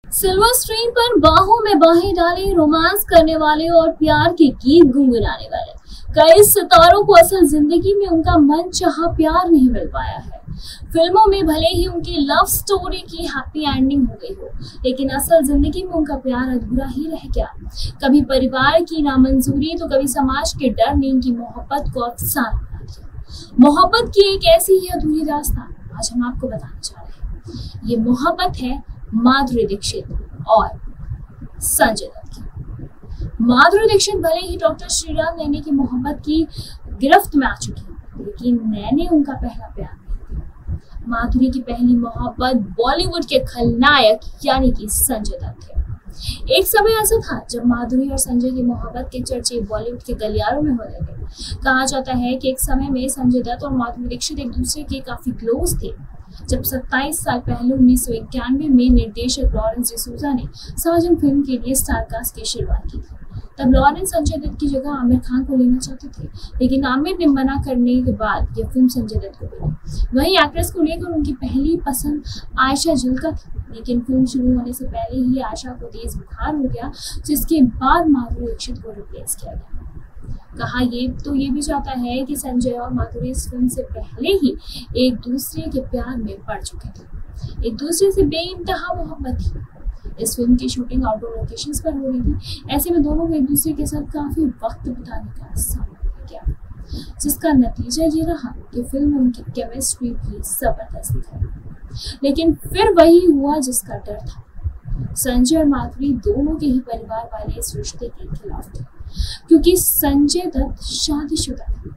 Silver screen पर बाहों में बाहें डाले रोमांस करने वाले और प्यार के गीत गुनगुनाने वाले कई सितारों को असल जिंदगी में उनका मनचाहा प्यार नहीं मिल पाया है। फिल्मों में भले ही उनकी लव स्टोरी की हैप्पी एंडिंग हो गई हो, लेकिन असल जिंदगी में उनका प्यार अधूरा ही रह गया। कभी परिवार की नामंजूरी तो कभी समाज के डर ने इनकी मोहब्बत को अफसाना बना दिया। मोहब्बत की एक ऐसी ही अधूरी दास्तान आज हम आपको बताने जा रहे हैं। ये मोहब्बत है माधुरी दीक्षित और संजय दत्त की। माधुरी दीक्षित भले ही डॉक्टर श्रीराम नैने की मोहब्बत की गिरफ्त में आ चुकी है, लेकिन नैने उनका पहला प्यार नहीं था। माधुरी की पहली मोहब्बत बॉलीवुड के खलनायक यानी कि संजय दत्त थे। एक समय ऐसा था जब माधुरी और संजय की मोहब्बत के चर्चे बॉलीवुड के गलियारों में होने लगे। कहा जाता है कि एक समय में संजय दत्त और माधुरी दीक्षित एक दूसरे के काफी क्लोज थे। जब 27 साल पहले 1991 में निर्देशक लॉरेंस डिसूजा ने साजन फिल्म के लिए स्टारकास्ट की शुरुआत की थी, तब लॉरेंस संजय दत्त की जगह आमिर खान को लेना चाहते थे, लेकिन आमिर ने मना करने के बाद यह फिल्म संजय दत्त को मिली। वहीं एक्ट्रेस को लेकर उनकी पहली पसंद आयशा जुल्का थी, लेकिन फिल्म शुरू होने से पहले ही आयशा को तेज बुखार हो गया, जिसके बाद माधुरी दीक्षित को रिप्लेस किया गया। कहा ये भी जाता है कि संजय और माधुरी इस फिल्म से पहले ही एक दूसरे के प्यार में पड़ चुके थे। एक दूसरे से बेइंतहा मोहब्बत थी। इस फिल्म की शूटिंग आउटडोर लोकेशंस पर हो रही थी। ऐसे में दोनों को एक दूसरे के साथ काफी वक्त बिताने का समय मिल गया, जिसका नतीजा ये रहा कि फिल्म में उनकी केमिस्ट्री भी जबरदस्त दिखाई। लेकिन फिर वही हुआ जिसका डर था। संजय और माधुरी दोनों के ही परिवार वाले इस रिश्ते के खिलाफ थे, क्योंकि संजय दत्त शादीशुदा थे।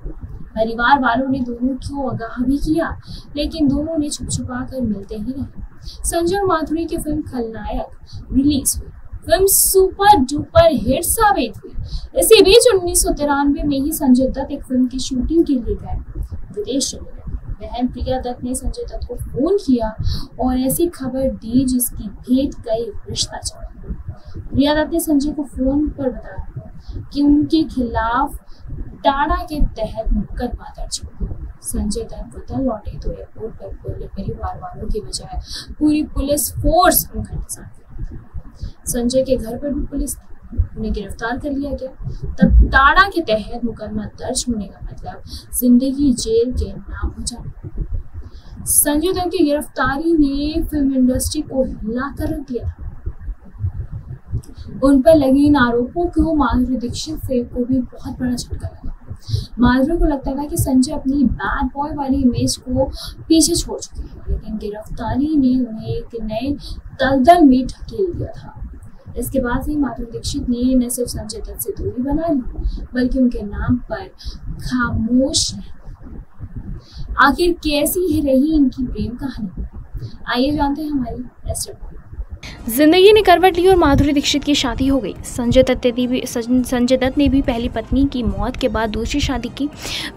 परिवार वालों ने दोनों को आगाह भी किया, लेकिन दोनों ने छुप छुपा कर मिलते ही रहे। संजय और माधुरी की फिल्म खलनायक रिलीज हुई। फिल्म सुपर डुपर हिट साबित हुई। इसी बीच 1993 में ही संजय दत्त एक फिल्म की शूटिंग के लिए गए विदेश चले गए। बहन प्रिया दत्त ने संजय दत्त को फोन किया और ऐसी खबर दी जिसकी भेद कई रिश्ता चढ़ा। प्रिया दत्त ने संजय को फोन पर बताया कि उनके खिलाफ टाड़ा के तहत मुकदमा दर्ज हुआ। संजय दत्त वतन लौटे तो एयरपोर्ट पर बोले परिवार वालों की बजाय पूरी पुलिस फोर्स उनका इंतजार कर रही थी। संजय के घर पर भी पुलिस थी। उन्हें गिरफ्तार कर लिया गया। तब टाड़ा के तहत मुकदमा दर्ज होने का मतलब जिंदगी जेल के नाम हो जाना। संजय दत्त की गिरफ्तारी ने फिल्म इंडस्ट्री को हिला कर रख दिया था। उन पर लगे इन आरोपों को माधुरी दीक्षित से को भी बहुत बड़ा झटका लगा। माधुरी को लगता था कि संजय अपनी बैड बॉय वाली इमेज को पीछे छोड़ चुके हैं, लेकिन गिरफ्तारी ने उन्हें एक नए दलदल में ढकेल दिया था। इसके बाद ही माधुरी दीक्षित ने न सिर्फ संजय दत्त से दूरी बना ली, बल्कि उनके नाम पर खामोश रही। आखिर कैसी है रही इनकी प्रेम कहानी, आइए जानते हैं हमारी नेक्स्ट रिपोर्ट। जिंदगी ने करवट ली और माधुरी दीक्षित की शादी हो गई। संजय दत्त ने भी पहली पत्नी की मौत के बाद दूसरी शादी की,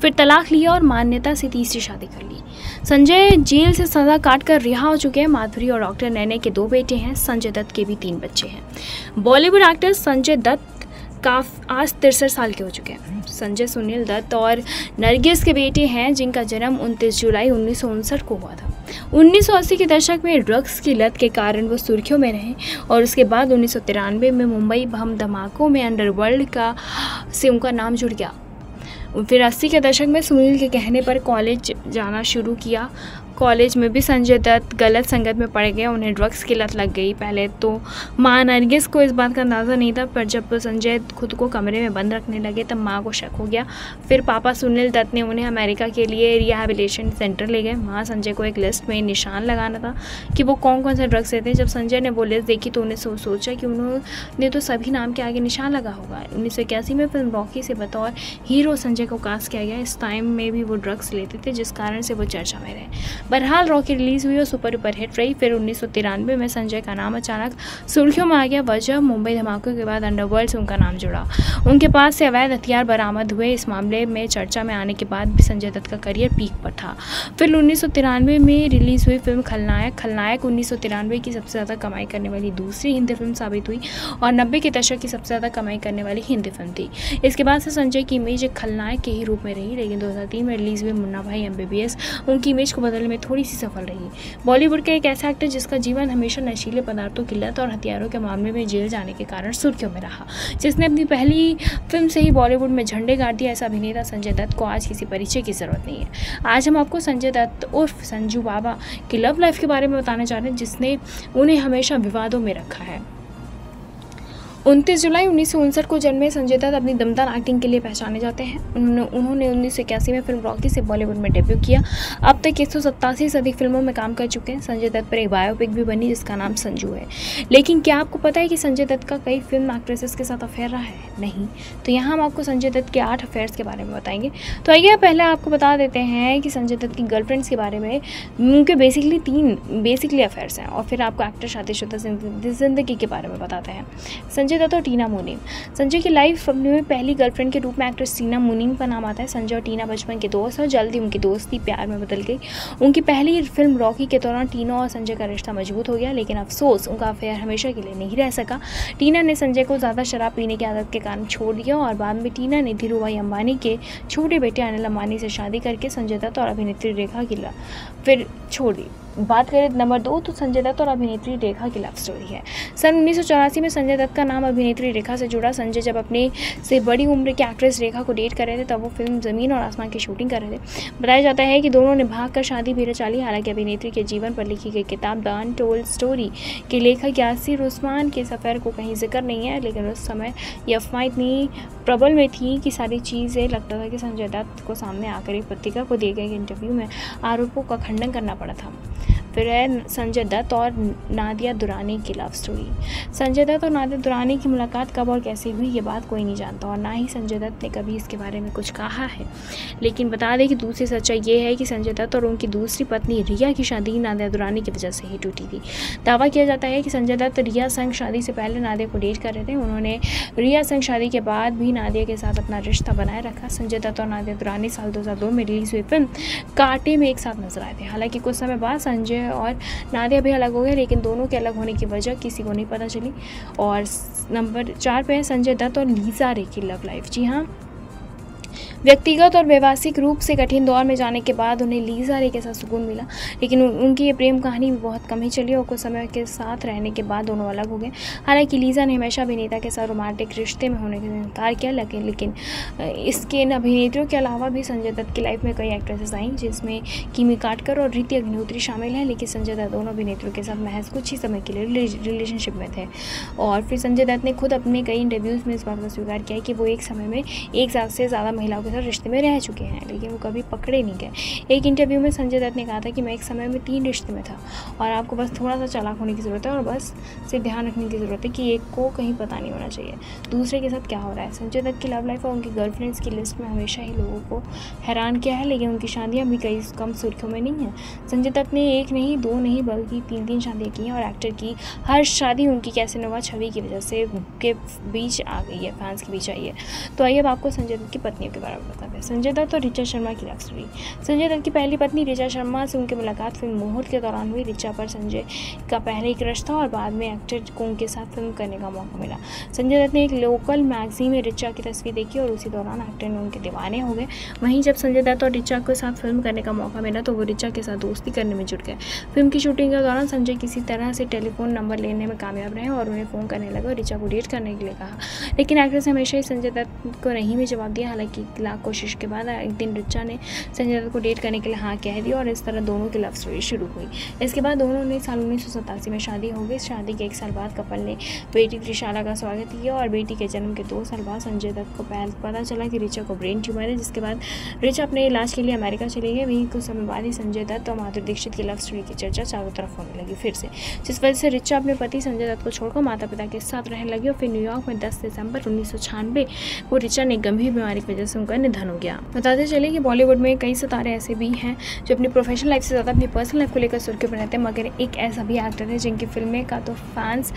फिर तलाक लिया और मान्यता से तीसरी शादी कर ली। संजय जेल से सजा काट कर रिहा हो चुके हैं। माधुरी और डॉक्टर नैने के 2 बेटे हैं। संजय दत्त के भी 3 बच्चे हैं। बॉलीवुड एक्टर संजय दत्त आज 63 साल के हो चुके हैं। संजय सुनील दत्त और नरगिस के बेटे हैं, जिनका जन्म 29 जुलाई 1959 को हुआ था। 1980 के दशक में ड्रग्स की लत के कारण वो सुर्खियों में रहे और उसके बाद 1993 में मुंबई बम धमाकों में अंडरवर्ल्ड से उनका नाम जुड़ गया। फिर 80 के दशक में सुनील के कहने पर कॉलेज जाना शुरू किया। कॉलेज में भी संजय दत्त गलत संगत में पड़ गए। उन्हें ड्रग्स की लत लग गई। पहले तो माँ नरगिस को इस बात का अंदाज़ा नहीं था, पर जब संजय खुद को कमरे में बंद रखने लगे तब माँ को शक हो गया। फिर पापा सुनील दत्त ने उन्हें अमेरिका के लिए रिहैबिलिटेशन सेंटर ले गए। वहाँ संजय को एक लिस्ट में निशान लगाना था कि वो कौन कौन से ड्रग्स लेते हैं। जब संजय ने वो लिस्ट देखी तो उन्हें सोचा कि उन्होंने तो सभी नाम के आगे निशान लगा होगा। 1981 में फिल्म रॉकी से बतौर हीरो संजय को कास्ट किया गया। इस टाइम में भी वो ड्रग्स लेते थे, जिस कारण से वो चर्चा में रहे। बहरहाल रॉकी रिलीज हुई और सुपर डुपर हिट रही। फिर 1993 में संजय का नाम अचानक सुर्खियों में आ गया। वजह मुंबई धमाकों के बाद अंडरवर्ल्ड से उनका नाम जुड़ा। उनके पास से अवैध हथियार बरामद हुए। इस मामले में चर्चा में आने के बाद भी संजय दत्त का करियर पीक पर था। फिर 1993 में रिलीज हुई फिल्म खलनायक। 1993 की सबसे ज़्यादा कमाई करने वाली दूसरी हिंदी फिल्म साबित हुई और 90 के दशक की सबसे ज़्यादा कमाई करने वाली हिंदी फिल्म थी। इसके बाद से संजय की इमेज एक खलनायक के ही रूप में रही, लेकिन 2003 में रिलीज हुई मुन्ना भाई MBBS उनकी इमेज को बदलने में में थोड़ी सी सफल रही। बॉलीवुड का एक ऐसा एक्टर जिसका जीवन हमेशा नशीले पदार्थों की लत और हथियारों के मामले में जेल जाने के कारण सुर्खियों में रहा, जिसने अपनी पहली फिल्म से ही बॉलीवुड में झंडे गाड़ दिया, ऐसा अभिनेता संजय दत्त को आज किसी परिचय की जरूरत नहीं है। आज हम आपको संजय दत्त उर्फ संजू बाबा की लव लाइफ के बारे में बताने जा रहे हैं, जिसने उन्हें हमेशा विवादों में रखा है। 29 जुलाई 1959 को जन्मे संजय दत्त अपनी दमदार एक्टिंग के लिए पहचाने जाते हैं। उन्होंने 1981 में फिल्म रॉकी से बॉलीवुड में डेब्यू किया। अब तक 187 से अधिक फिल्मों में काम कर चुके हैं। संजय दत्त पर एक बायोपिक भी बनी जिसका नाम संजू है। लेकिन क्या आपको पता है कि संजय दत्त का कई फिल्म एक्ट्रेसेस के साथ अफेयर रहा है? नहीं। तो यहाँ हम आपको संजय दत्त के 8 अफेयर्स के बारे में बताएंगे। तो आइए पहले आपको बता देते हैं कि संजय दत्त की गर्लफ्रेंड्स के बारे में। उनके बेसिकली 3 अफेयर्स हैं, और फिर आपको एक्टर शादीशुदा जिंदगी के बारे में बताते हैं। संजय दत्त और टीना मुनीम। संजय की लाइफ में पहली गर्लफ्रेंड के रूप में एक्ट्रेस टीना मुनीम का नाम आता है। संजय और टीना बचपन के दोस्त और जल्दी उनकी दोस्ती प्यार में बदल गई। उनकी पहली फिल्म रॉकी के दौरान टीना और संजय का रिश्ता मजबूत हो गया, लेकिन अफसोस उनका अफेयर हमेशा के लिए नहीं रह सका। टीना ने संजय को ज़्यादा शराब पीने की आदत के कारण छोड़ दिया और बाद में टीना ने धीरूभाई अंबानी के छोटे बेटे अनिल अंबानी से शादी करके संजय दत्त और अभिनेत्री रेखा की फिर छोड़ दी। बात करें नंबर 2 तो संजय दत्त और अभिनेत्री रेखा की लव स्टोरी है। सन 1984 में संजय दत्त का नाम अभिनेत्री रेखा से जुड़ा। संजय जब अपने से बड़ी उम्र की एक्ट्रेस रेखा को डेट कर रहे थे तब वो फिल्म ज़मीन और आसमान की शूटिंग कर रहे थे। बताया जाता है कि दोनों ने भाग कर शादी भी रचा ली। हालांकि अभिनेत्री के जीवन पर लिखी गई किताब द अनटोल्ड स्टोरी के लेखक यासिर उस्मान के सफ़र को कहीं जिक्र नहीं है, लेकिन उस समय यह अफवाह इतनी प्रबल में थी कि सारी चीज़ें लगता था कि संजय दत्त को सामने आकर एक पत्रिका को दिए गए इंटरव्यू में आरोपों का खंडन करना पड़ा था। फिर है संजय दत्त और नादिया दुरानी की लव स्टोरी। संजय दत्त और नादिया दुरानी की मुलाकात कब और कैसे हुई ये बात कोई नहीं जानता, और ना ही संजय दत्त ने कभी इसके बारे में कुछ कहा है। लेकिन बता दें कि दूसरी सच्चाई ये है कि संजय दत्त और उनकी दूसरी पत्नी रिया की शादी नादिया दुरानी की वजह से ही टूटी थी। दावा किया जाता है कि संजय दत्त रिया संग शादी से पहले नादिया को डेट कर रहे थे। उन्होंने रिया संग शादी के बाद भी नादिया के साथ अपना रिश्ता बनाए रखा। संजय दत्त और नादिया दुरानी साल 2002 में रिलीज हुई फिल्म कांटे में एक साथ नजर आए थे। हालांकि कुछ समय बाद संजय और नादिया भी अलग हो गए, लेकिन दोनों के अलग होने की वजह किसी को नहीं पता चली। और नंबर 4 पे है संजय दत्त और लीजा रे की लव लाइफ। जी हाँ, व्यक्तिगत और व्यवसायिक रूप से कठिन दौर में जाने के बाद उन्हें लीजा रे के साथ सुकून मिला, लेकिन उनकी ये प्रेम कहानी भी बहुत कम ही चली और कुछ समय के साथ रहने के बाद दोनों अलग हो गए। हालांकि लीजा ने हमेशा अभिनेता के साथ रोमांटिक रिश्ते में होने का इनकार किया, लेकिन इसके इन अभिनेत्रियों के अलावा भी संजय दत्त की लाइफ में कई एक्ट्रेसेस आई, जिसमें किमी काटकर और रीति अग्निहोत्री शामिल हैं। लेकिन संजय दत्त दोनों अभिनेत्रियों के साथ महज कुछ ही समय के लिए रिलेशनशिप में थे। और फिर संजय दत्त ने खुद अपने कई इंटरव्यूज़ में इस बात का स्वीकार किया कि वो एक समय में एक से ज़्यादा महिलाओं के साथ रिश्ते में रह चुके हैं, लेकिन वो कभी पकड़े नहीं गए। एक इंटरव्यू में संजय दत्त ने कहा था कि मैं एक समय में 3 रिश्ते में था और आपको बस थोड़ा सा चालाक होने की ज़रूरत है और बस सिर्फ ध्यान रखने की ज़रूरत है कि एक को कहीं पता नहीं होना चाहिए दूसरे के साथ क्या हो रहा है। संजय दत्त की लव लाइफ और उनकी गर्लफ्रेंड्स की लिस्ट में हमेशा ही लोगों को हैरान किया है, लेकिन उनकी शादियाँ भी कई कम सुर्खियों में नहीं हैं। संजय दत्त ने 1 नहीं 2 नहीं बल्कि 3 शादियाँ की हैं और एक्टर की हर शादी उनकी कैसेनोवा छवि की वजह से के बीच आ गई है, फैंस के बीच आई है। तो आइए अब आपको संजय दत्त की पत्नियों के बारे में बताते हैं। संजय दत्त और ऋचा शर्मा की लव स्टोरी। संजय दत्त की पहली पत्नी ऋचा शर्मा से उनकी मुलाकात फिल्म मुहूर्त के दौरान हुई। ऋचा पर संजय का पहले एक रश था और बाद में एक्टर को उनके साथ फिल्म करने का मौका मिला। संजय दत्त ने एक लोकल मैगजीन में ऋचा की तस्वीर देखी और उसी दौरान एक्टर ने उनके दीवाने हो गए। वहीं जब संजय दत्त और ऋचा के साथ फिल्म करने का मौका मिला तो वो ऋचा के साथ दोस्ती करने में जुट गए। फिल्म की शूटिंग के दौरान संजय किसी तरह से टेलीफोन नंबर लेने में कामयाब रहे और उन्हें फ़ोन करने लगे और ऋचा को डेट करने के लिए कहा, लेकिन एक्ट्रेस ने हमेशा ही संजय दत्त को नहीं में जवाब दिया। हालांकि लाख कोशिश के बाद एक दिन ऋचा ने संजय दत्त को डेट करने के लिए हाँ कह दिया और इस तरह दोनों की लव स्टोरी शुरू हुई। इसके बाद दोनों ने साल 1987 में शादी हो गई। शादी के 1 साल बाद कपल ने बेटी त्रिशाला का स्वागत किया और बेटी के जन्म के 2 साल बाद संजय दत्त को पता चला कि ऋचा को ब्रेन ट्यूमर है, जिसके बाद ऋचा अपने इलाज के लिए अमेरिका चली गई। वहीं कुछ समय बाद ही संजय दत्त और माधुरी दीक्षित की लव स्टोरी की चर्चा चारों तरफ होने लगी फिर से, जिस वजह से ऋचा अपने पति संजय दत्त को छोड़कर माता पिता के साथ रहने लगी और फिर न्यूयॉर्क में 10 दिसंबर 1996 को ऋचा ने गंभीर बीमारी की वजह से उनका निधन हो गया। बताते चले कि बॉलीवुड में कई सितारे ऐसे भी हैं जो अपनी प्रोफेशनल लाइफ से ज़्यादा अपनी पर्सनल लाइफ को लेकर सुर्खियों पर रहते हैं, मगर एक ऐसा भी एक्टर है जिनकी फिल्में का तो फैंस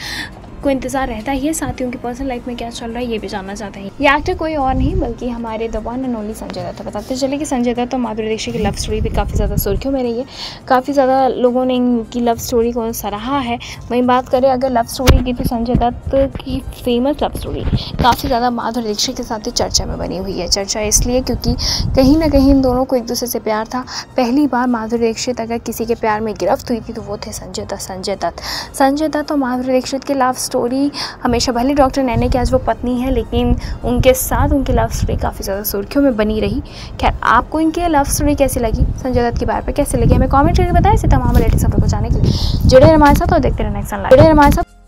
को इंतजार रहता ही है, साथ ही उनकी पर्सनल लाइफ में क्या चल रहा है ये भी जानना चाहते हैं। ये एक्टर कोई और नहीं बल्कि हमारे the one and only Sanjay Dutt. बताते चले कि संजय दत्त और माधुरी दीक्षित की लव स्टोरी भी काफ़ी ज़्यादा सुर्खियों में रही है, काफ़ी ज़्यादा लोगों ने इनकी लव स्टोरी को सराहा है। वहीं बात करें अगर लव स्टोरी की, तो संजय दत्त की फेमस लव स्टोरी काफ़ी ज़्यादा माधुरी दीक्षित के साथ चर्चा में बनी हुई है। चर्चा इसलिए क्योंकि कहीं ना कहीं इन दोनों को एक दूसरे से प्यार था। पहली बार माधुरी दीक्षित अगर किसी के प्यार में गिरफ्त हुई थी तो वो थे संजय दत्त और माधुरी दीक्षित की लव स्टोरी हमेशा, भले डॉक्टर नैना की आज वो पत्नी है, लेकिन उनके साथ उनकी लव स्टोरी काफ़ी ज़्यादा सुर्खियों में बनी रही। खैर, आपको इनकी लव स्टोरी कैसी लगी, संजय दत्त के बारे में कैसे लगी, हमें कमेंट करके बताएं। इसी तमाम लेटेस्ट खबरों को जानने के लिए जुड़े हमारे साथ और देखते रहना नेक्स्ट लाइव।